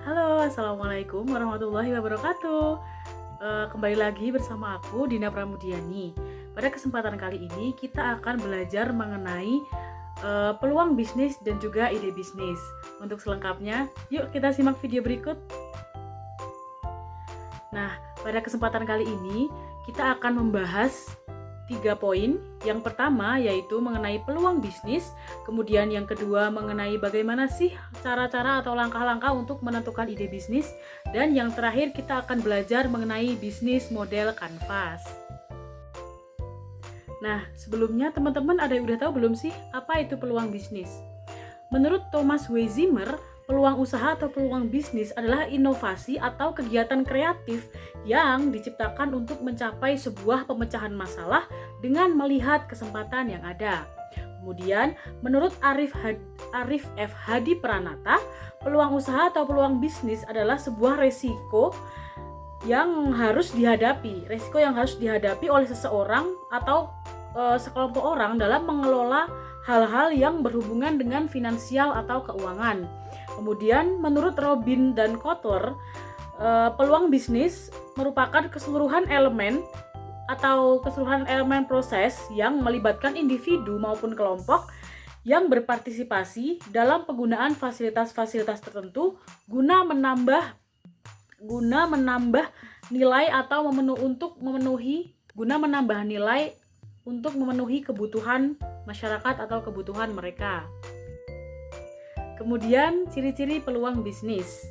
Halo, Assalamualaikum warahmatullahi wabarakatuh. Kembali lagi bersama aku, Dina Pramudiani. Pada kesempatan kali ini, kita akan belajar mengenai peluang bisnis dan juga ide bisnis. Untuk selengkapnya, yuk kita simak video berikut. Nah, pada kesempatan kali ini, kita akan membahas 3 poin. Yang pertama yaitu mengenai peluang bisnis, kemudian yang kedua mengenai bagaimana sih cara-cara atau langkah-langkah untuk menentukan ide bisnis, dan yang terakhir kita akan belajar mengenai bisnis model kanvas. Nah, sebelumnya teman-teman ada yang udah tahu belum sih apa itu peluang bisnis? Menurut Thomas W. Zimmer, peluang usaha atau peluang bisnis adalah inovasi atau kegiatan kreatif yang diciptakan untuk mencapai sebuah pemecahan masalah dengan melihat kesempatan yang ada. Kemudian, menurut Arif F. Hadi Pranata, peluang usaha atau peluang bisnis adalah sebuah resiko yang harus dihadapi oleh seseorang atau sekelompok orang dalam mengelola hal-hal yang berhubungan dengan finansial atau keuangan. Kemudian menurut Robin dan Kotler, peluang bisnis merupakan keseluruhan elemen proses yang melibatkan individu maupun kelompok yang berpartisipasi dalam penggunaan fasilitas-fasilitas tertentu guna menambah nilai atau untuk memenuhi kebutuhan masyarakat atau kebutuhan mereka. Kemudian ciri-ciri peluang bisnis.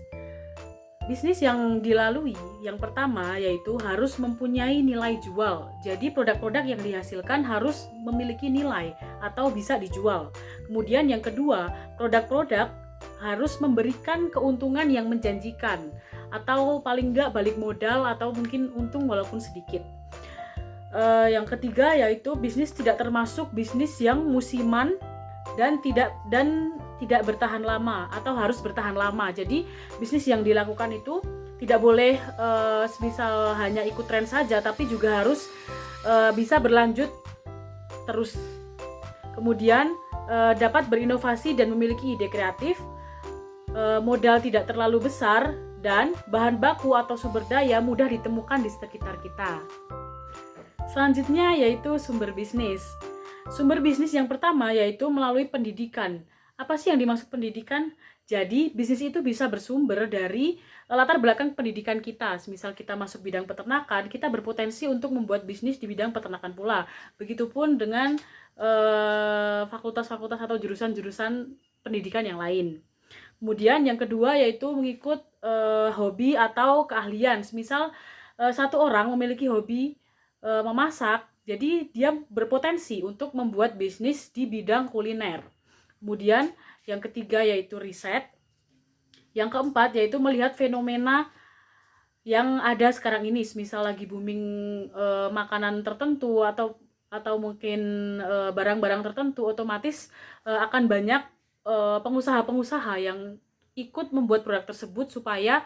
Bisnis yang dilalui, yang pertama yaitu harus mempunyai nilai jual. Jadi produk-produk yang dihasilkan harus memiliki nilai atau bisa dijual. Kemudian yang kedua, produk-produk harus memberikan keuntungan yang menjanjikan, atau paling enggak balik modal atau mungkin untung walaupun sedikit. Yang ketiga yaitu bisnis tidak termasuk bisnis yang musiman dan tidak bertahan lama atau harus bertahan lama. Jadi bisnis yang dilakukan itu tidak boleh semisal hanya ikut tren saja, tapi juga harus bisa berlanjut terus. Kemudian dapat berinovasi dan memiliki ide kreatif, modal tidak terlalu besar, dan bahan baku atau sumber daya mudah ditemukan di sekitar kita. Selanjutnya yaitu sumber bisnis. Sumber bisnis yang pertama yaitu melalui pendidikan. Apa sih yang dimaksud pendidikan? Jadi bisnis itu bisa bersumber dari latar belakang pendidikan kita. Misal kita masuk bidang peternakan, kita berpotensi untuk membuat bisnis di bidang peternakan pula. Begitupun dengan fakultas-fakultas atau jurusan-jurusan pendidikan yang lain. Kemudian yang kedua yaitu mengikut hobi atau keahlian. Misal satu orang memiliki hobi memasak, jadi dia berpotensi untuk membuat bisnis di bidang kuliner. Kemudian yang ketiga yaitu riset. Yang keempat yaitu melihat fenomena yang ada sekarang ini, misal lagi booming makanan tertentu atau mungkin barang-barang tertentu, otomatis akan banyak pengusaha-pengusaha yang ikut membuat produk tersebut supaya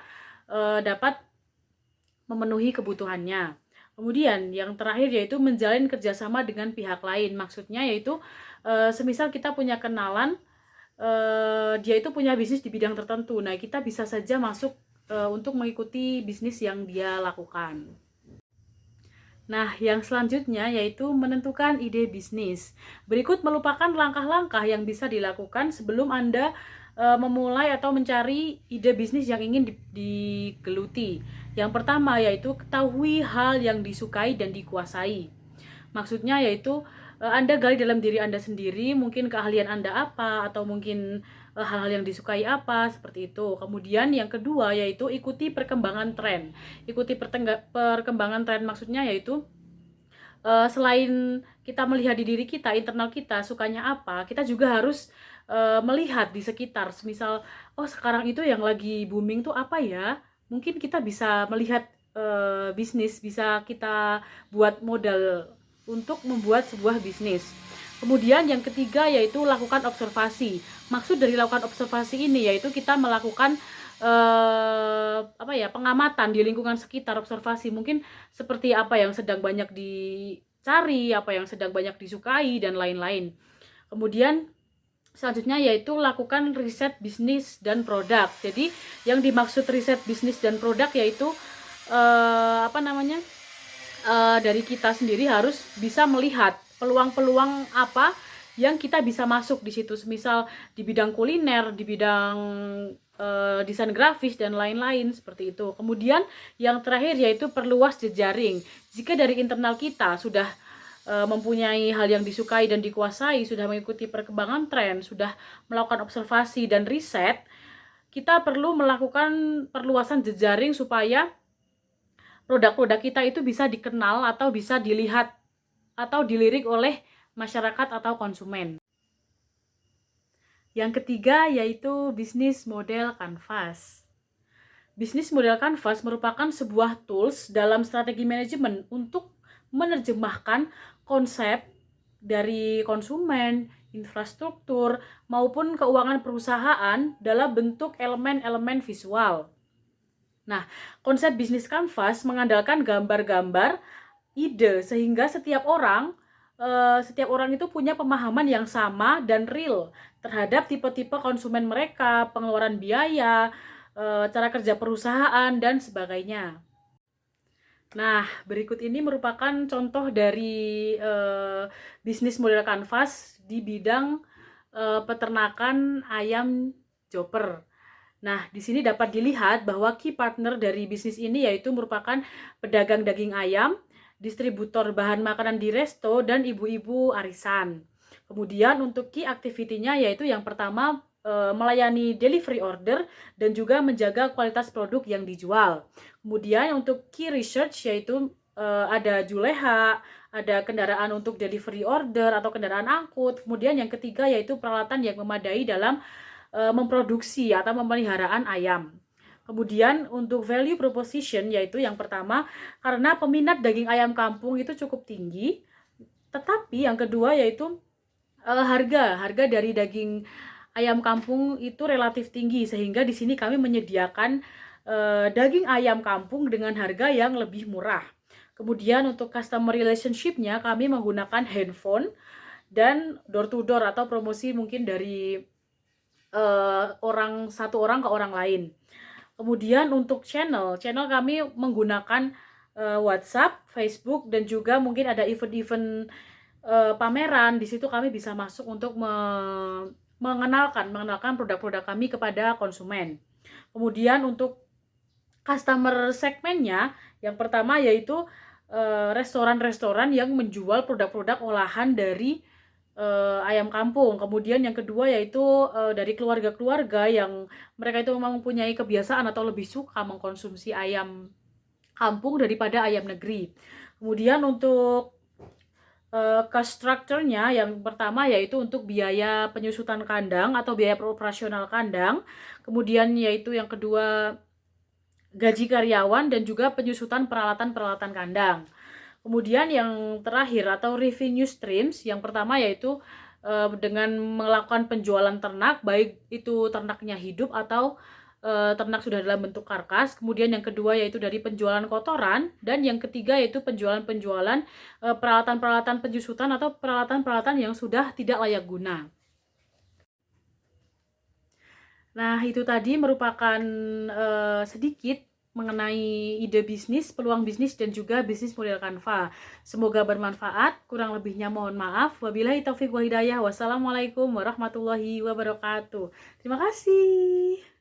dapat memenuhi kebutuhannya. Kemudian yang terakhir yaitu menjalin kerjasama dengan pihak lain. Maksudnya yaitu semisal kita punya kenalan, dia itu punya bisnis di bidang tertentu. Nah, kita bisa saja masuk untuk mengikuti bisnis yang dia lakukan. Nah, yang selanjutnya yaitu menentukan ide bisnis. Berikut merupakan langkah-langkah yang bisa dilakukan sebelum Anda memulai atau mencari ide bisnis yang ingin digeluti. Yang pertama yaitu ketahui hal yang disukai dan dikuasai. Maksudnya yaitu Anda gali dalam diri Anda sendiri, mungkin keahlian Anda apa, atau mungkin hal-hal yang disukai apa, seperti itu. Kemudian yang kedua yaitu ikuti perkembangan tren. Ikuti perkembangan tren maksudnya yaitu selain kita melihat di diri kita, internal kita sukanya apa, kita juga harus melihat di sekitar. Misal, oh sekarang itu yang lagi booming tuh apa ya? Mungkin kita bisa melihat bisnis, bisa kita buat modal untuk membuat sebuah bisnis. Kemudian yang ketiga yaitu lakukan observasi. Maksud dari lakukan observasi ini yaitu kita melakukan pengamatan di lingkungan sekitar, observasi mungkin seperti apa yang sedang banyak dicari, apa yang sedang banyak disukai, dan lain-lain. Kemudian Selanjutnya yaitu lakukan riset bisnis dan produk. Jadi yang dimaksud riset bisnis dan produk yaitu dari kita sendiri harus bisa melihat peluang-peluang apa yang kita bisa masuk di situ. Misal di bidang kuliner, di bidang desain grafis dan lain-lain seperti itu. Kemudian yang terakhir yaitu perluas jejaring. Jika dari internal kita sudah mempunyai hal yang disukai dan dikuasai, sudah mengikuti perkembangan tren, sudah melakukan observasi dan riset, kita perlu melakukan perluasan jejaring supaya produk-produk kita itu bisa dikenal atau bisa dilihat atau dilirik oleh masyarakat atau konsumen. Yang ketiga yaitu bisnis model kanvas. Bisnis model kanvas merupakan sebuah tools dalam strategi manajemen untuk menerjemahkan konsep dari konsumen, infrastruktur, maupun keuangan perusahaan dalam bentuk elemen-elemen visual. Nah, konsep bisnis kanvas mengandalkan gambar-gambar, ide, sehingga setiap orang itu punya pemahaman yang sama dan real terhadap tipe-tipe konsumen mereka, pengeluaran biaya, cara kerja perusahaan, dan sebagainya. Nah, berikut ini merupakan contoh dari bisnis model kanvas di bidang peternakan ayam chopper. Nah, di sini dapat dilihat bahwa key partner dari bisnis ini yaitu merupakan pedagang daging ayam, distributor bahan makanan di resto, dan ibu-ibu arisan. Kemudian untuk key activity-nya yaitu yang pertama melayani delivery order dan juga menjaga kualitas produk yang dijual. Kemudian untuk key research yaitu ada juleha, ada kendaraan untuk delivery order atau kendaraan angkut. Kemudian yang ketiga yaitu peralatan yang memadai dalam memproduksi atau pemeliharaan ayam. Kemudian untuk value proposition yaitu yang pertama karena peminat daging ayam kampung itu cukup tinggi. Tetapi yang kedua yaitu harga dari daging ayam kampung itu relatif tinggi sehingga di sini kami menyediakan daging ayam kampung dengan harga yang lebih murah. Kemudian untuk customer relationship-nya kami menggunakan handphone dan door to door atau promosi mungkin dari satu orang ke orang lain. Kemudian untuk channel kami menggunakan WhatsApp, Facebook, dan juga mungkin ada event-event pameran. Di situ kami bisa masuk untuk mengenalkan produk-produk kami kepada konsumen. Kemudian untuk customer segmennya, yang pertama yaitu restoran-restoran yang menjual produk-produk olahan dari ayam kampung. Kemudian yang kedua yaitu dari keluarga-keluarga yang mereka itu memang mempunyai kebiasaan atau lebih suka mengkonsumsi ayam kampung daripada ayam negeri. Kemudian untuk cost structure-nya yang pertama yaitu untuk biaya penyusutan kandang atau biaya operasional kandang. Kemudian yaitu yang kedua gaji karyawan dan juga penyusutan peralatan-peralatan kandang. Kemudian yang terakhir atau revenue streams, yang pertama yaitu dengan melakukan penjualan ternak, baik itu ternaknya hidup atau ternak sudah dalam bentuk karkas. Kemudian yang kedua yaitu dari penjualan kotoran, dan yang ketiga yaitu penjualan-penjualan peralatan-peralatan penjusutan atau peralatan-peralatan yang sudah tidak layak guna. Nah, itu tadi merupakan sedikit mengenai ide bisnis, peluang bisnis, dan juga bisnis model Canva. Semoga bermanfaat, kurang lebihnya mohon maaf. Wabillahi taufiq wal hidayah. Wassalamualaikum warahmatullahi wabarakatuh. Terima kasih.